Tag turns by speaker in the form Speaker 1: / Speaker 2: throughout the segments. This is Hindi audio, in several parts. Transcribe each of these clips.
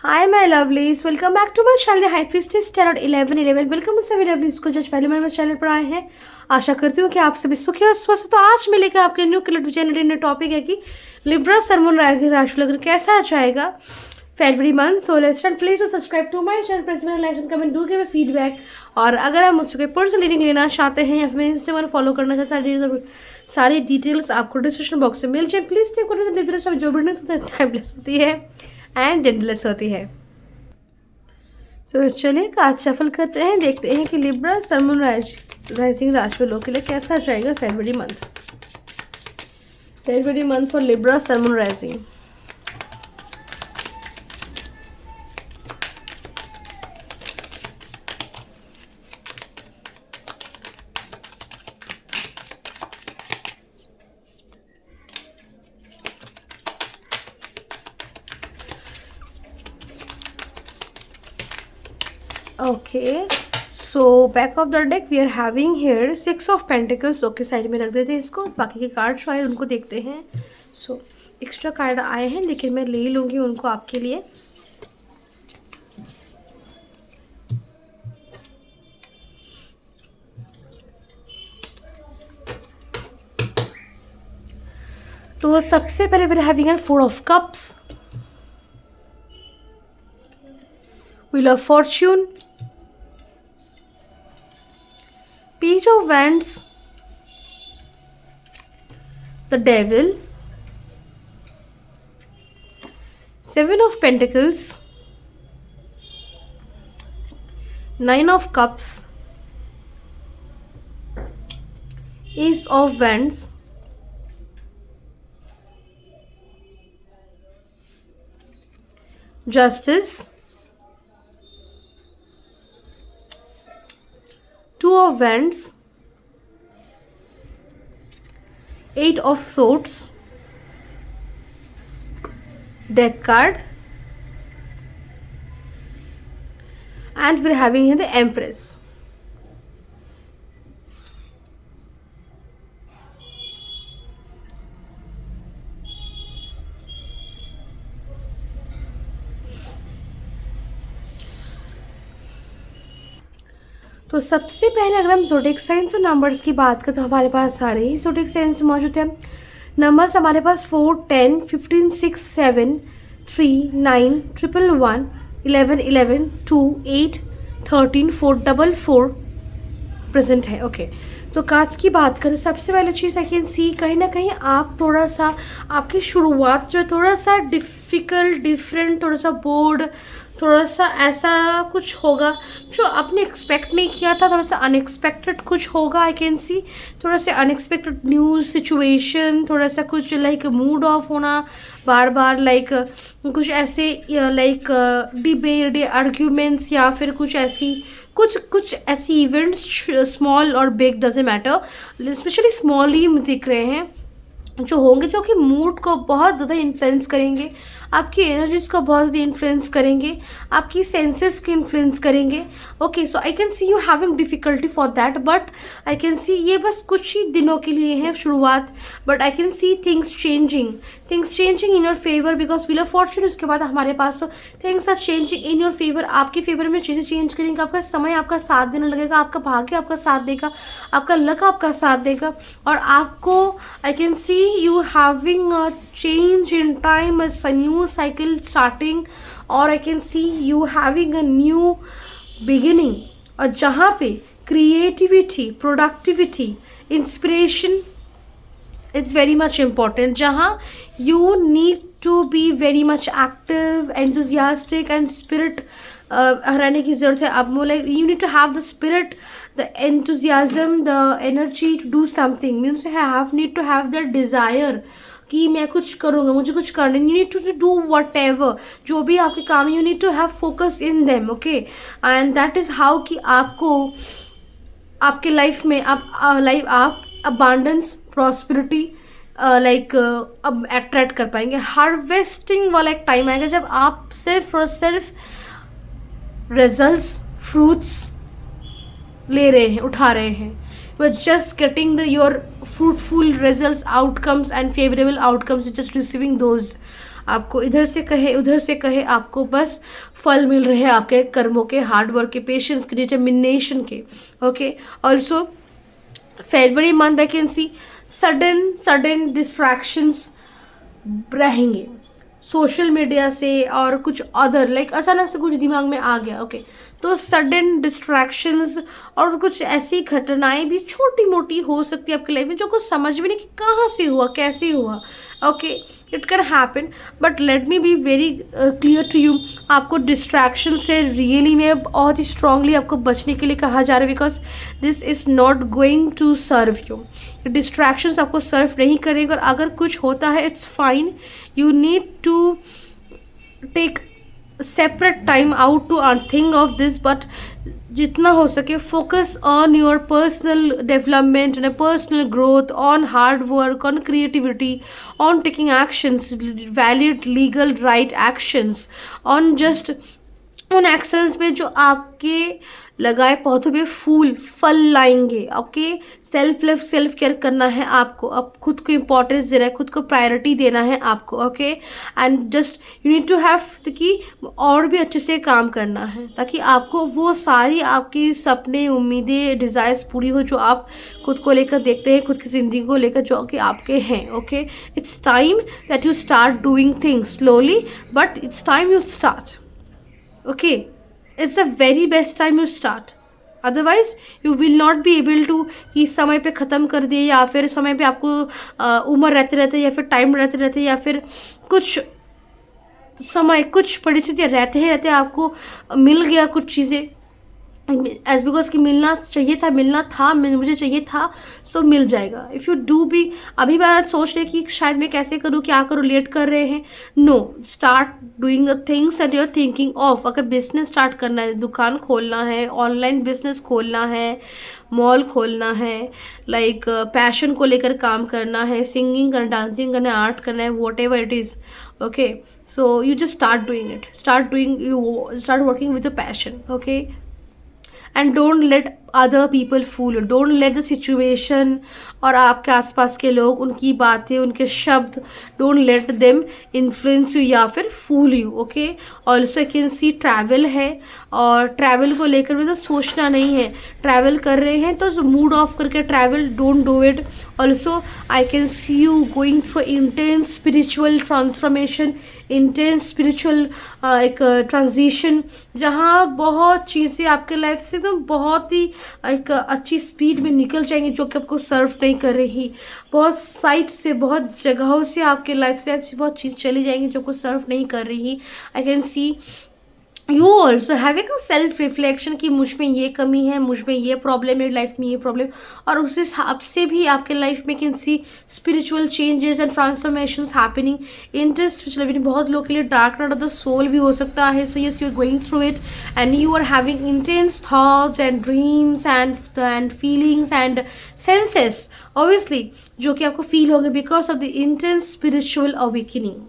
Speaker 1: Hi my lovelies, welcome back to my channel high priestess tarot 1111। Welcome सभी लवलीज को जो आज पहले मेरे चैनल पर आए हैं। आशा करती हूँ कि आप सभी सुखी और स्वस्थ। तो आज मैं लेकर आपके न्यू कलर जनरेटिव टॉपिक है कि लिब्रा सन मून राइजिंग राशि लगन कैसा जाएगा फरवरी month. So let's start. Please to subscribe to my channel, press bell icon, comment, do give a feedback. और अगर आप मुझसे कोई पर्सनल रीडिंग लेना चाहते हैं या फिर मेरे इंस्टाग्राम फॉलो करना चाहते हैं, सारी डिटेल्स आपको डिस्क्रिप्शन बॉक्स में मिल जाए। प्लीज टेक जो भी टाइमलेस होती है एंड जेंडरलेस होती है। तो चलिए आज सफल करते हैं, देखते हैं कि लिब्रा सन मून राइजिंग राशि वालों के लिए कैसा जाएगा फरवरी month for Libra sun moon rising. Okay, so back of the deck we are having here 6 of pentacles. Okay, side में रख देते हैं इसको। बाकी के कार्ड जो आए उनको देखते हैं। सो एक्स्ट्रा कार्ड आए हैं लेकिन मैं ले लूँगी उनको आपके लिए। तो सबसे पहले we are having an 4 of cups, wheel of fortune, Page of Wands, the Devil, 7 of Pentacles, 9 of Cups, Ace of Wands, Justice, 2 of Wands, 8 of Swords, Death card, and we're having here the Empress. तो सबसे पहले अगर हम ज़ोडिएक साइंस और नंबर्स की बात करें तो हमारे पास सारे ही ज़ोडिएक साइंस मौजूद हैं। नंबर्स हमारे पास 4, 10, 15, 6, 7, 3, 9, 111, 11, 11, 2, 8, 13, 4, 4, 4 प्रेजेंट है। ओके, तो कार्ड्स की बात करें, सबसे पहले चीज़ आई कैन सी कहीं ना कहीं आप थोड़ा सा आपकी शुरुआत जो है थोड़ा सा डिफ़िकल्ट, डिफरेंट, थोड़ा सा बोर्ड, थोड़ा सा ऐसा कुछ होगा जो आपने एक्सपेक्ट नहीं किया था। थोड़ा सा अनएक्सपेक्टेड कुछ होगा। आई कैन सी थोड़ा सा अनएक्सपेक्टेड न्यूज़ सिचुएशन, थोड़ा सा कुछ लाइक मूड ऑफ होना बार बार, लाइक कुछ ऐसे लाइक डिबेट, आर्ग्यूमेंट्स, या फिर कुछ ऐसी इवेंट्स, स्मॉल और big doesn't matter, specially small ही दिख रहे हैं जो होंगे, जो कि मूड को बहुत ज़्यादा इन्फ्लुएंस करेंगे, आपकी एनर्जीज को बहुत ज़्यादा इन्फ्लुएंस करेंगे, आपकी सेंसेस को इन्फ्लुएंस करेंगे। Okay, so I can see you having difficulty for that, but I can see ये बस कुछ ही दिनों के लिए है शुरुआत। But I can see things changing in your favour because wheel of fortune. उसके बाद हमारे पास तो things are changing in your favour, आपके फेवर में चीज़ें चेंज करेंगे। आपका समय आपका साथ देने लगेगा, आपका भाग्य आपका साथ देगा, आपका लक आपका साथ देगा। और आपको आई can C you having a change in time, a new cycle starting, or I can see you having a new beginning, और जहाँ पे creativity, productivity, inspiration, it's very much important, जहाँ you need to be very much active, enthusiastic and spirit रहने की ज़रूरत है। अब like you need to have the spirit, the enthusiasm, the energy to do something, means need to have the desire कि मैं कुछ करूँगा, मुझे कुछ करना। You need to do whatever, जो भी आपके काम है, you need to have focus in them. Okay, and that is how कि आपको आपके लाइफ में आप अबांडेंस, प्रॉस्पेरिटी अब अट्रैक्ट कर पाएंगे। हार्वेस्टिंग वाला एक टाइम आएगा जब आप सिर्फ और सिर्फ रिजल्ट्स, फ्रूट्स ले रहे हैं, उठा रहे हैं। You are just getting your fruitful results, outcomes and favorable outcomes, just receiving those आपको इधर से कहे उधर से कहे, आपको बस फल मिल रहे हैं आपके कर्मों के, हार्डवर्क के, पेशेंस के, डिटर्मिनेशन के। Okay, also February month I can C sudden distractions रहेंगे सोशल मीडिया से और कुछ अदर लाइक अचानक से कुछ दिमाग में आ गया। ओके, तो सडन डिस्ट्रैक्शंस और कुछ ऐसी घटनाएं भी छोटी मोटी हो सकती है आपकी लाइफ में जो कुछ समझ में नहीं कि कहाँ से हुआ, कैसे हुआ। Okay, it can happen, but let me be very clear to you, आपको डिस्ट्रैक्शन से रियली में बहुत ही स्ट्रांगली आपको बचने के लिए कहा जा रहा है, because this is not going to serve you. Distractions आपको सर्व नहीं करेंगे, और अगर कुछ होता है it's fine, you need to take separate time out to think of this, but जितना हो सके focus on your personal development and personal growth, on hard work, on creativity, on taking actions, valid legal right actions, on just उन एक्शंस में जो आपके लगाए पौधों पे फल लाएंगे। Okay, self love, self care करना है आपको, अब खुद को इम्पोर्टेंस देना है, खुद को प्रायोरिटी देना है आपको। Okay, and just you need to have कि और भी अच्छे से काम करना है, ताकि आपको वो सारी आपकी सपने, उम्मीदें, डिज़ायर्स पूरी हो जो आप खुद को लेकर देखते हैं, खुद की ज़िंदगी को लेकर जो कि आपके हैं। Okay, it's time that you start doing things slowly, but it's time you start. Okay, it's the very best time you start, otherwise you will not be able to कि समय पे ख़त्म कर दिए, या फिर समय पे आपको उम्र रहते रहते, या फिर टाइम रहते रहते, या फिर कुछ समय, कुछ परिस्थितियाँ रहते आपको मिल गया कुछ चीज़ें, एज बिकॉज कि मिलना चाहिए था, मुझे चाहिए था, सो मिल जाएगा। इफ़ यू डू बी, अभी बार सोच रहे कि शायद मैं कैसे करूँ, क्या करूँ, लेट कर रहे हैं, no, start doing the things that you are thinking of. अगर बिजनेस स्टार्ट करना है, दुकान खोलना है, ऑनलाइन बिजनेस खोलना है, मॉल खोलना है, लाइक पैशन को लेकर काम करना है, सिंगिंग करना, डांसिंग करना, आर्ट करना है, whatever it is. Okay, so you just start doing it, start working with a passion. Okay, and don't let other people fool you, don't let the situation और आपके आसपास के लोग, उनकी बातें, उनके शब्द, don't let them influence you या फिर fool you. Okay, also I can see travel है, और ट्रैवल को लेकर भी तो सोचना नहीं है, ट्रैवल कर रहे हैं तो मूड ऑफ करके travel, don't do it. Also I can see you going through intense spiritual transformation, intense spiritual एक ट्रांजिशन, जहाँ बहुत चीज़ें आपके लाइफ से तो बहुत ही एक अच्छी स्पीड में निकल जाएंगी जो कि आपको सर्व नहीं कर रही, बहुत साइड से, बहुत जगहों से आपके लाइफ से ऐसी बहुत चीज़ चली जाएंगी जो को सर्व नहीं कर रही। आई can see you also having a self reflection कि मुझ में ये कमी है, मुझ में ये प्रॉब्लम है, लाइफ में ये प्रॉब्लम, और उस हिसाब से भी आपके लाइफ में can see spiritual changes and transformations happening. इंटरस्पिरिचुअल बहुत लोगों के लिए dark night of the soul भी हो सकता है, so yes you are going through it and you are having intense thoughts and dreams and feelings and senses obviously जो कि आपको फील होंगे because of the intense spiritual awakening.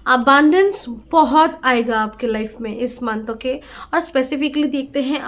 Speaker 1: Abundance बहुत आएगा आपके लाइफ में इस मंथ। ओके, और स्पेसिफिकली देखते हैं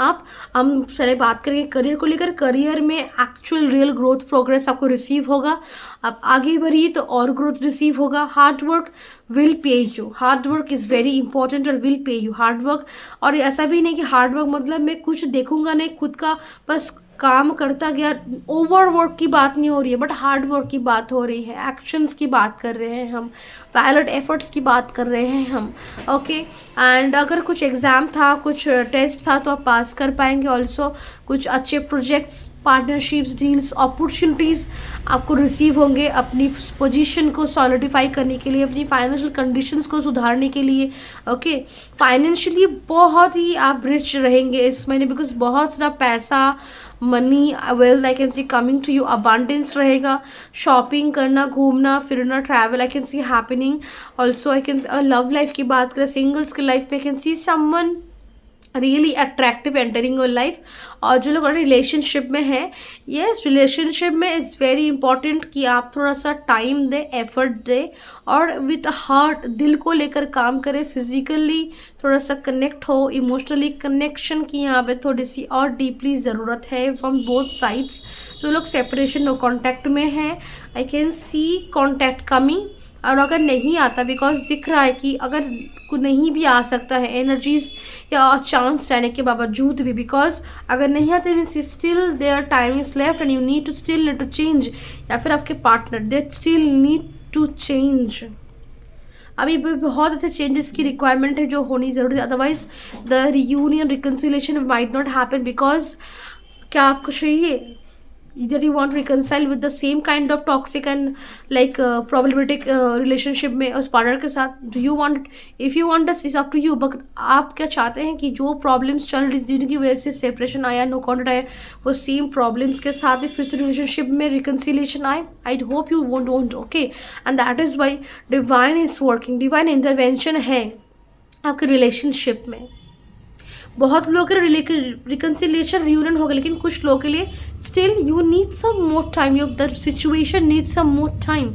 Speaker 1: हम पहले बात करेंगे करियर को लेकर। करियर में एक्चुअल रियल ग्रोथ प्रोग्रेस आपको रिसीव होगा, आप आगे बढ़िए तो और ग्रोथ रिसीव होगा। Hard work will pay you, hard work is very important और will pay you hard work. और ऐसा भी नहीं कि हार्ड वर्क मतलब मैं कुछ देखूंगा नहीं, खुद का बस काम करता गया, ओवर वर्क की बात नहीं हो रही है, बट हार्ड वर्क की बात हो रही है, एक्शंस की बात कर रहे हैं हम, वैलिड एफर्ट्स की बात कर रहे हैं हम। ओके, एंड अगर कुछ एग्ज़ाम था, कुछ टेस्ट था तो आप पास कर पाएंगे। ऑल्सो कुछ अच्छे प्रोजेक्ट्स, पार्टनरशिप्स, डील्स, अपॉर्चुनिटीज़ आपको रिसीव होंगे अपनी पोजीशन को सॉलिडिफाई करने के लिए, अपनी फाइनेंशियल कंडीशंस को सुधारने के लिए। ओके, फाइनेंशियली बहुत ही आप रिच रहेंगे इस महीने बिकॉज बहुत सारा पैसा, money, wealth I can see coming to you, abundance रहेगा। शॉपिंग करना, घूमना फिरना, travel I can see happening. Also I can love life की बात करें, सिंगल्स की लाइफ में I can see someone really attractive entering your life. और जो लोग रिलेशनशिप में है, येस रिलेशनशिप में इट्स वेरी इंपॉर्टेंट कि आप थोड़ा सा टाइम दे, एफर्ट दे और विथ हार्ट, दिल को लेकर काम करें। फिजिकली थोड़ा सा कनेक्ट हो, इमोशनली कनेक्शन की यहाँ पे थोड़ी सी और डीपली ज़रूरत है फ्रॉम बोथ साइड्स। जो लोग सेपरेशन और कॉन्टैक्ट में हैं, I can see contact coming और अगर नहीं आता, बिकॉज दिख रहा है कि अगर नहीं भी आ सकता है एनर्जीज या चांस रहने के बावजूद भी, बिकॉज अगर नहीं आते means still there time is left and you need to change, या फिर आपके partner they still need to change. अभी भी बहुत ऐसे चेंजेस की रिक्वायरमेंट है जो होनी ज़रूरी है, otherwise the reunion reconciliation might not happen. Because क्या आपको चाहिए, either you want to reconcile with the same kind of toxic and like problematic relationship में उस partner के साथ, do you want, if you want this is up to you, but आप क्या चाहते हैं कि जो problems चल रही जिनकी वजह से separation आया, no contact आया, वो same problems के साथ ही फिर से relationship में reconciliation आए? I hope you won't, okay? And that is why divine is working, divine intervention है आपके relationship में। बहुत लोगों के रिकन्सिलिएशन रियूनियन होगा, लेकिन कुछ लोगों के लिए still you need some more time, you the situation need some more time,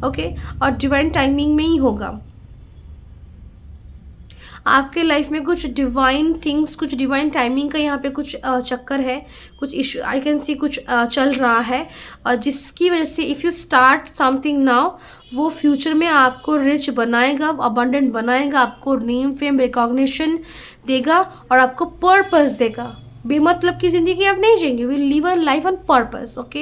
Speaker 1: okay? और डिवाइन टाइमिंग में ही होगा। आपके लाइफ में कुछ डिवाइन थिंग्स, कुछ डिवाइन टाइमिंग का यहाँ पे कुछ चक्कर है, कुछ इशू आई कैन सी कुछ चल रहा है, और जिसकी वजह से if you start something now, वो फ्यूचर में आपको रिच बनाएगा, अबंडेंट बनाएगा, आपको नेम फेम रिकॉग्निशन देगा और आपको पर्पस देगा। बेमतलब की ज़िंदगी आप नहीं जिएंगे, will live a life on purpose, okay?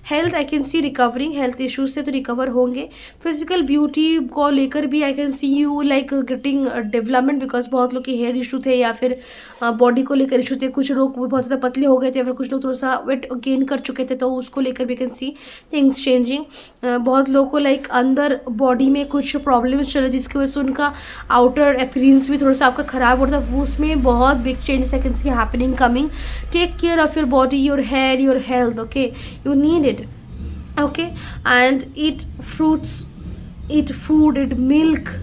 Speaker 1: Health I can C recovering, health issues से तो रिकवर होंगे। फिजिकल ब्यूटी को लेकर भी आई can see you like getting development, because बहुत लोग के हेयर इशू थे या फिर बॉडी को लेकर इशू थे, कुछ लोग बहुत ज़्यादा पतले हो गए थे, फिर कुछ लोग थोड़ा सा वेट गेन कर चुके थे, तो उसको लेकर भी कैन सी थिंग्स चेंजिंग। बहुत लोगों को लाइक अंदर बॉडी में कुछ प्रॉब्लम्स चल रहे जिसकी वजह से उनका आउटर अपीयरेंस भी थोड़ा सा आपका ख़राब हो रहा था, वो उसमें बहुत big changes I can see happening coming. Take care of your body, your hair, your health, okay? You need it, okay? And eat fruits, eat food, eat milk,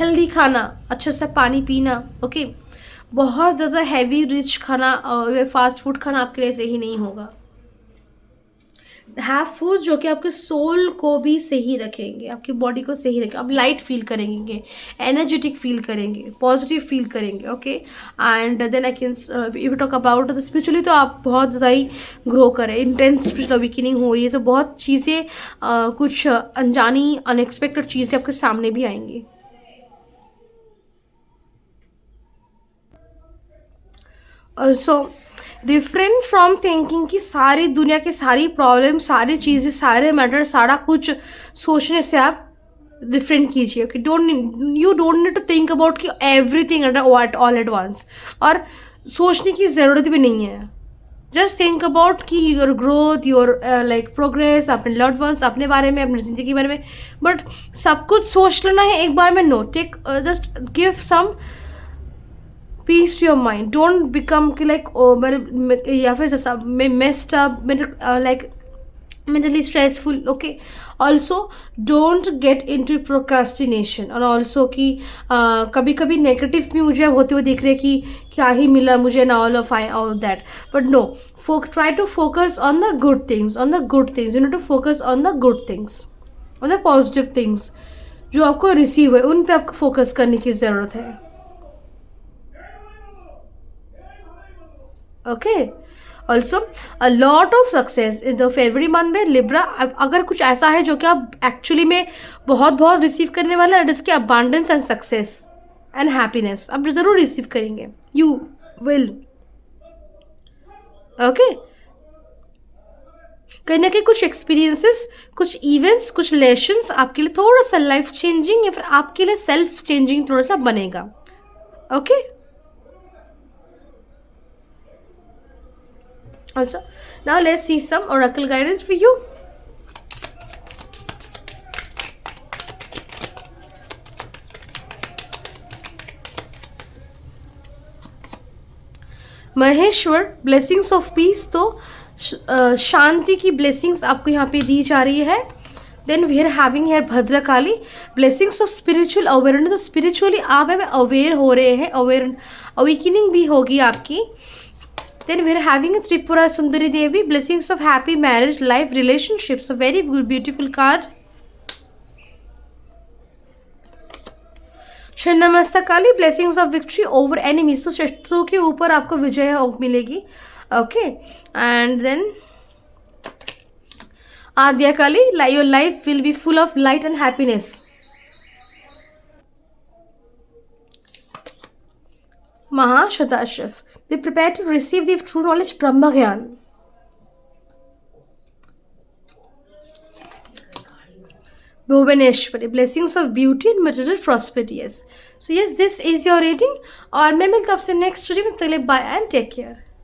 Speaker 1: healthy खाना, अच्छा सा पानी पीना, okay? बहुत ज़्यादा हैवी रिच खाना और फास्ट फूड खाना आपके लिए सही नहीं होगा। हैव फूड जो कि आपके सोल को भी सही रखेंगे, आपकी बॉडी को सही रखेंगे, आप लाइट फील करेंगे, एनर्जेटिक फील करेंगे, पॉजिटिव फील करेंगे, okay? And then I can if you talk about the spiritually, तो आप बहुत ज़्यादा ही ग्रो करें, इंटेंस स्पिरिचुअल अवेकनिंग हो रही है, तो बहुत चीज़ें कुछ अनजानी अनएक्सपेक्टेड चीज़ें आपके सामने भी आएंगी। ऑल्सो डिफरेंट फ्रॉम थिंकिंग कि सारी दुनिया की सारी प्रॉब्लम, सारी चीज़ें, सारे मैटर, सारा कुछ सोचने से आप डिफरेंट कीजिए, okay? You don't need to think about कि everything at all at once, और सोचने की ज़रूरत भी नहीं है। जस्ट थिंक अबाउट कि your growth, your like progress, अपने लव्ड वंस, अपने बारे में, अपनी ज़िंदगी के बारे में, बट सब कुछ सोच लेना है एक बार में, no. Take just give some peace to your mind, don't become कि लाइक या फिर जैसा messed up, like mentally stressful, okay? Also don't get into procrastination, और also कि कभी कभी नेगेटिव भी मुझे होते हुए देख रहे कि क्या ही मिला मुझे ना, all of that, but no, try to focus on the good things, you need to focus on the good things, on the positive things जो आपको रिसीव है, उन पे आपको फोकस करने की ज़रूरत है, okay? Also a lot of success in the February month में लिब्रा। अगर कुछ ऐसा है जो कि आप एक्चुअली में बहुत बहुत रिसीव करने वाला है, इसके abundance and success and happiness आप ज़रूर रिसीव करेंगे, यू विल, ओके? कहीं ना कहीं कुछ एक्सपीरियंसेस, कुछ इवेंट्स, कुछ लेसन्स आपके लिए थोड़ा सा लाइफ चेंजिंग या फिर आपके लिए सेल्फ चेंजिंग थोड़ा सा बनेगा, okay? Also, now let's see some oracle guidance for you. Maheshwar blessings of peace, तो शांति की ब्लेसिंग्स आपको यहाँ पे दी जा रही है। Then we are having here Bhadrakali blessings of spiritual awareness, तो स्पिरिचुअली आप अवेयर हो रहे हैं, अवेकनिंग भी होगी आपकी। Then we are having a Tripura Sundari Devi, blessings of happy marriage, life, relationships. A very good, beautiful card. Shannamasta Kali, blessings of victory over enemies. तो शत्रुओं के ऊपर आपको विजय मिलेगी, okay? And then Adya Kali, your life will be full of light and happiness. Mahashatashif, be prepared to receive the true knowledge Brahmagyan. Bhuvaneshwari, blessings of beauty and material prosperity. Yes. So yes, this is your reading. और मैं मिलता हूँ आपसे next reading में. तक के लिए bye and take care.